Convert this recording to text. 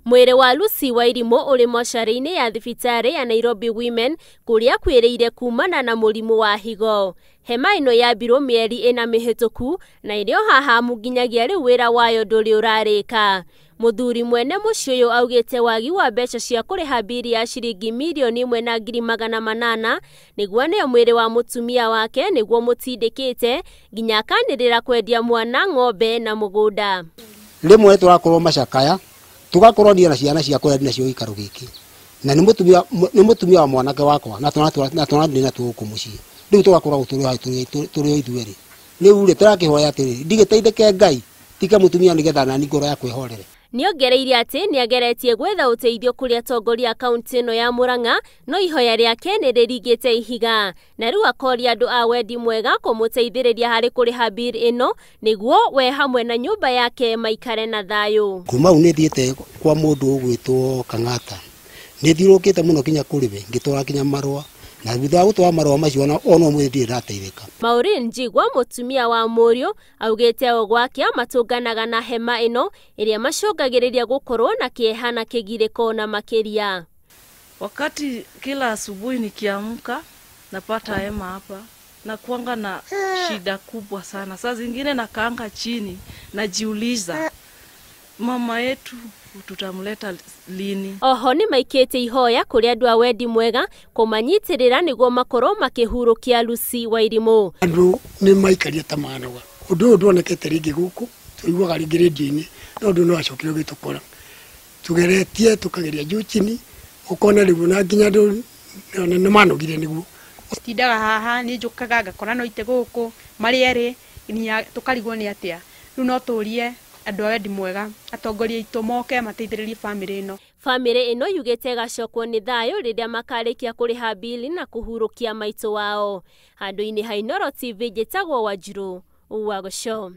Mwere wa Lucy Wairimu uri mocarĩ-inĩ ya thibitari ya Nairobi Women kuria kwĩrĩire kumana na mũrimũ wa higo. Hema ĩno yambirwo mĩeri 4 mĩhĩtũku na ĩrĩ o haha nginyagia rĩu wĩra wayo ndũrĩ ũrarĩka. Muthuri mwene mũciĩ ũyũ augĩte wagi wa mbeca cia kũrĩha biri ya ciringi 1,800,000 nĩguo nĩyo mwĩrĩ wa mũtumia wake nĩguo mũtindĩkĩte nginya akanĩrĩra kwendia mwana, ng'ombe na mũgũnda. Rĩmwe tũrakorwo macakaya tugakorwo na ciana cia kũrĩa nacio gĩikaro gĩkĩ na nĩ mũtumia wa mwanake wakwa na tũrandĩna tũgũkũ mũciĩ rĩu tũgakorwo tũrĩ ithuerĩ rĩu tũrakĩhoya atĩrĩ ndigĩteithĩke Ngai tika mũtumia nĩgetha nani ngoro ya kwĩhorere. Nĩongereire atĩ nĩageretie gwetha ũteithio kũrĩ atongoria kaunti ĩno ya Murang'a no ihoya rĩake nĩrĩringĩte ihiga na rĩu akoria andũ a wendi mwega kũmũteithĩrĩria harĩ kũrĩha biri ĩno nĩguo we hamwe na nyũmba yake maikare na thayũ. Kuma u nĩthiĩte kwa mũndũ ũgwĩtwo Kang'ata nĩthiũrũkĩte mũno kinya kũrĩ we ngĩtwara kinya marũa na thutha wa gũtwara marũa macio ona mwĩrĩ ndĩrateithĩka. Maureen Njigwa mũtumia wa mũriũ augĩte o gwake matũnganaga na hema ĩno ĩrĩa macũngagĩrĩria gũkorwo na kĩeha na kĩgirĩko na makĩria. Wakati kila asubuhi nikiamka napata hema hapa na kuanga na shida kubwa sana. Saa zingine nakaanga chini najiuliza mama yetu tutamleta lini. Oho nĩ maikĩte ihoya kũrĩ andũ a wendi mwega kũmanyitirĩra nĩguo makorwo makĩhurũkia Lucy Wairimu. Andũ nĩ maikaria ta manoga ũndũ ũyũ ndonekete rĩngĩ gũkũ tũiguaga rĩngĩ rĩndio-inĩ no ũndũ no acokire gĩtũkora tugeretie tukageria juu chini ukona rĩu na nginya andũ nĩ manogire nĩguo tindaga haha nĩ njũkaga ngakora no ite gũkũ marĩ erĩ nginya tũkarigwo nĩ atĩa rĩu no tũrie andũ a wendi mwega atongoria itũ moke mateithĩrĩrie family ĩno. Family ĩno yugĩte gacokwo nĩ thayũ rĩrĩa makarĩkia kũrĩha bili na kũhurũkia maitũ wao. Handũ-inĩ ha Inooro TV njĩtagwo Wanjiru wa Gũco.